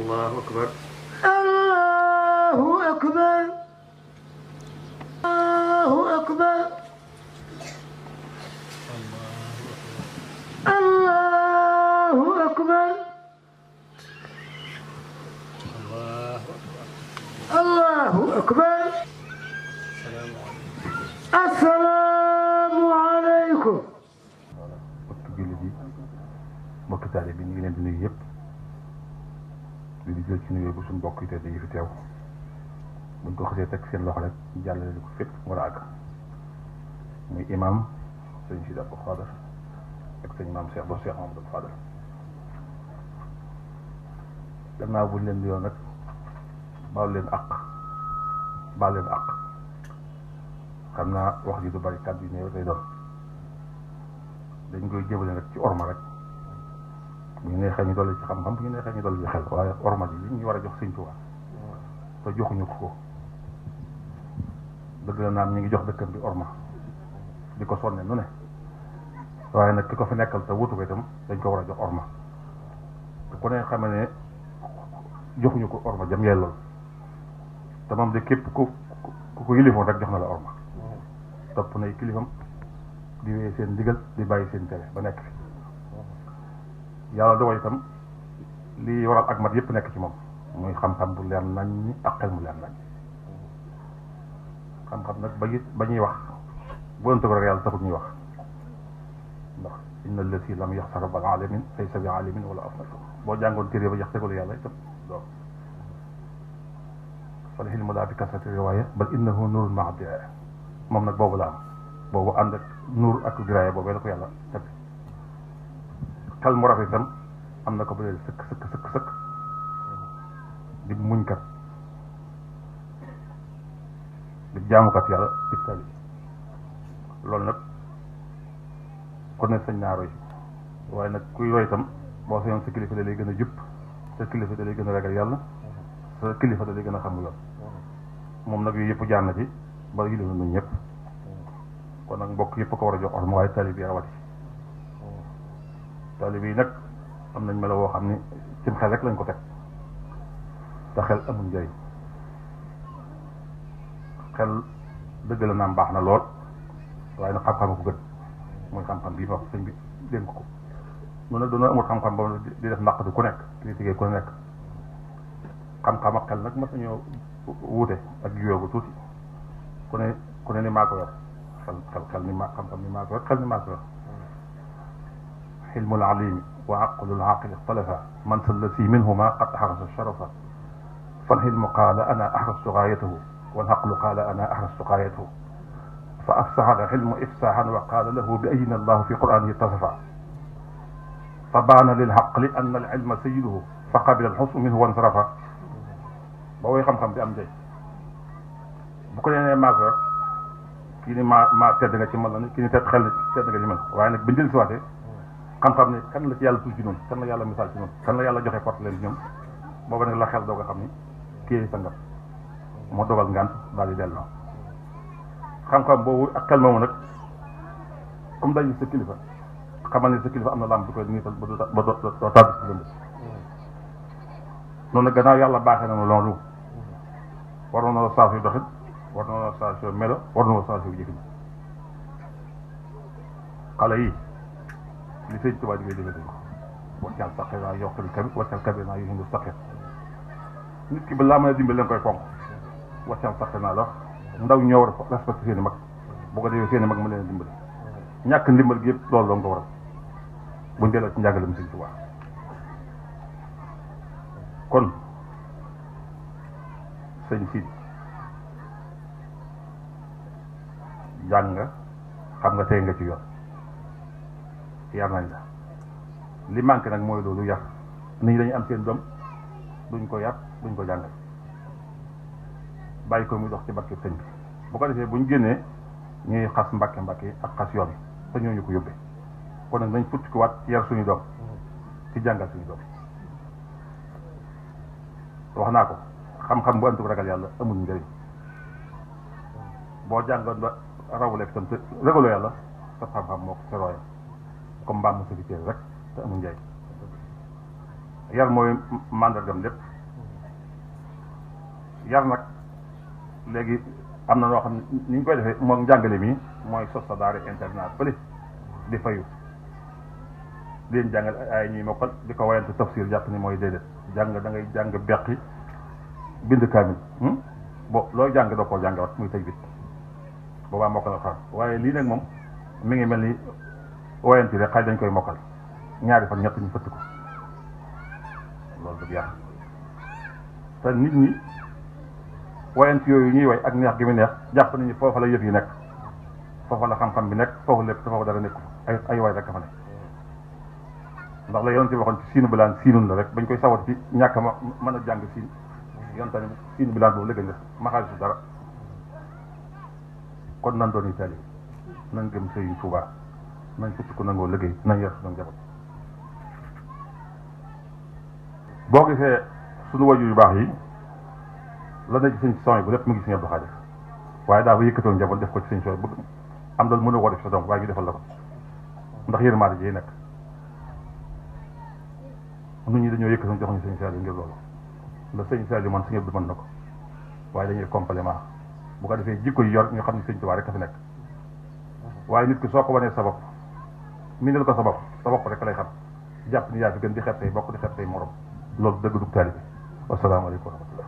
الله أكبر الله أكبر الله أكبر الله أكبر الله أكبر السلام عليكم. mbokki jullit yi mbokki taalibe bi ñu ngi leen di nuyu yëpp di jël ci nuyoo bu suñu mbokk yi tedd yi fi teew buñ ko xasee teg seen loxo rek jàllale ko fépp war a àgg muy imam sëñ Sidi Abdou Khadre ak sëñ maam Cheikh ba Cheikh Mamadou Fadal gannaaw buñ leen di yoon nag baal leen àq xam naa wax ji du bari kàddu yi néew lay doon dañ koy jëbale rek ci orma rek bu ñu neexee ñu dolli ci xam-xam bu ñu neexee ñu dolli ci xel waaye orma ji li ñu war a jox Sëñ Tuubaa te joxuñu ko dëgg la naam ñu ngi jox dëkkam bi orma di ko sonne nu ne waaye nag ki ko fi nekkal te wutu ko itam dañ ko war a jox orma te ku ne xam ne joxuñu ko orma jam yellool te moom de képp ku ko yilifoon rek jox na la orma topp nay kilifam di wéy seen ndigal di bàyyi seen tere ba nekk fi yàlla dogal itam li waral ak mat yëpp nekk ci moom muy xam-xam bu leer nañ ak xel mu leer nañ xam-xam nag ba ñuy wax bu ëntëg rek yàlla taxut ñuy wax ndax inna allati lam yaxsa rabbal alamin laysa bi alimin wala afnatu boo jàngoon téere ba yax tegalu yàlla itam doo fal ilmu laa bi kasrati riwaaya bal innahu nurun maa diraya moom nag boobu la am boobu ànd ak nuur ak diraya boobu la ko yàlla teg xel mu rafet itam am na ko ba léegi sëkk di muñkat di jaamukat yàlla di tali loolu nag kon ne sañ naa roy waaye nag kuy roy itam boo sañoon sa kilifa da lay gën a jub sa kilifa da lay gën a ragal yàlla sa kilifa da lay gën a xam yoon moom nag yooyu yëpp jaar na ci ba yilif na ñun ñëpp kon nag mbokk yëpp ko war a jox orma waaye taalibe yi rawati taalibe yi nag am nañ melo woo xam ni cim xel rek lañ ko teg te xel amul njëriñ xel dëgg la naam baax na lool waaye nag xam-xam ko gën mooy xam-xam bii ma wax sëñ bi dénk ko noonu nag doona amul xam-xam ba di def naq di ku nekk critiquer ku nekk xam-xam ak xel nag mas nañoo wuute ak yoogu tuuti ku ne ni maa ko yor xel ni maa xam-xam ni maa ko yor xel ni maa ko yor xilmul alimi wa aqlul aqil ixtalafa man sallasi minhuma qad axrasa sharafa fal xilmu qaala ana axrastu gaayatahu wal aqlu qaala ana axrastu gaayatahu fa afsaxa al xilmu ifsaxan wa qaala lahu bi ayina allahu fi qur'anihi tasafa fa baana lil aqli an al ilma sayyiduhu fa qabila al xusnu minhu wansarafa ba woy xam-xam bi am njëriñ bu ko nee maa ko yor kii ni maa tedd nga ci man la kii ni tedd xel tedd nga ci man waaye nag biñ jël si waatee xam-xam ne kan la ci yàlla tudd ci noonu kan la yàlla misaal ci noonu kan la yàlla joxe porte leen ci ñoom booba nag la xel doog a xam ni kii sa ngam moo dogal ngant daal di delloo xam-xam boobu ak xel moomu nag comme dañu sa kilifa xamal ne sa kilifa am na lamb bi koy niital ba doo tàbbi si lënd noonu nag gannaaw yàlla baaxee na loolu war na la saa suy doxit war na la saa suy melo war na la saa suy jëfin xale yi li sëñ Tuubaa digee digee ko waccal saqir naa yokkil kabir waccal kabir naa yuhindu saqir nit ki ba laa mën a dimbali leen koy fonk waccal saqir naa la ndaw ñoo war a respecté seen i mag boo ko defee seen i mag mu leen dimbali ñàkk ndimbal gi yëpp loolu la nga ko waral buñ delloo ci njàngalem sëñ Tuubaa kon sëñ Sidi jàng nga xam nga tey nga ci yoon yar nañ la li manqué nag mooy loolu yar nit ñi dañuy am seen doom duñ ko yar duñ ko jàngal bàyyi ko muy dox ci barke sëñ bi bu ko defee buñ génnee ñuy xas mbàkke ak xas yoon te ñooñu ko yóbbee kon nag nañ futti ko waat ci yar suñu doom ci jàngal suñu doom wax naa ko xam-xam bu antu ragal yàlla amul njëriñ boo jàngoon ba rawuleeg tam te ragaloo yàlla sa xam-xam moo ko serooyam comme mbaam mu sëfitee rek te amul njëriñ yar mooy mandargam lépp yar nag léegi am na noo xam ne ni ñu koy defee moom njàngale mi mooy sos sa daara internat fële di fayu di leen jàngal ay ñuy mokkal di ko wayante tafsir jàpp ni mooy déedéet jàng da ngay jàng beqi bind kaamil bo looy jàng doo koo jàngewaat muy tëj bit boobaa mokkal a xam waaye lii nag moom mi ngi mel ni wayante rek xaj dañ koy mokkal ñaari fan ñett ñu fëtt ko loolu dëgg yàlla te nit ñi wayant yooyu ñuy way ak neex gi mu neex jàpp nañu foofa la yëf yi nekk foofa la xam-xam bi nekk foofu lépp te foofu dara nekk ay way rek dafa nekk ndax la yonent bi waxoon ci siinu bilaan siinun la rek bañ koy sawat ci ñàkk ma mën a jàng siin yonent tamit siinu bilaan boobu léegi ma xaalis dara kon nan doon itali nan gëm Sëriñ Tuubaa nañ fëtt ko nangoo liggéey nañ yor suñu njaboot boo gisee suñu waju yu baax yi la na ci sëñ son bu lépp mu ngi sëñ Abdou Khadir waaye daa ba yëkkatoon njaboot def ko ci sëñ son bëgg am doon mën a ko def sa doom waaye ñu defal la ko ndax yërmaande ji nekk nit ñi dañoo yëkkatoon jox ñu sëñ Saliou ngir loolu la sëñ Saliou man sëñ Abdou mën na ko waaye dañuy complément bu ko defee jikko yi yor ñu xam ne sëñ Tuubaa rek a fi nekk waaye nit ki soo ko wanee sa bopp miinal ko sa bopp rek lay xam jàpp ni yaa fi gën di xeeb say bokk di xeeb say morom loolu dëgg dug taalibe wasalaamaaleykum wa rahmatullah